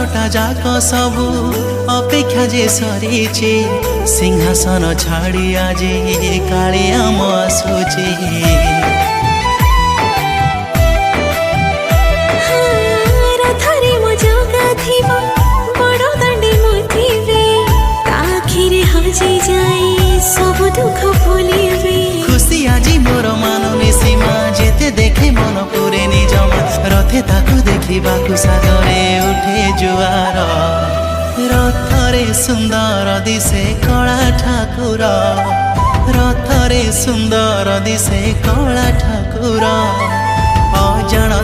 संकटा जाक सबू अपेक्षा जे सरीचे सिंहासन छाड़ी आज कालिया आसुचे रथरे मो जगा थिबा बड़ दांडे मोतिबे आखिरे हजे जाई सब दुख भूलिबे खुशी आज मोर मानुनी सीमा जेते देखे मन पुरे निजमा रथे ताकू देखिबाकू सागरे उठे जुआर रथरे सुंदर दिसे कला ठाकुर रथरे सुंदर दिसे कला ठाकुर।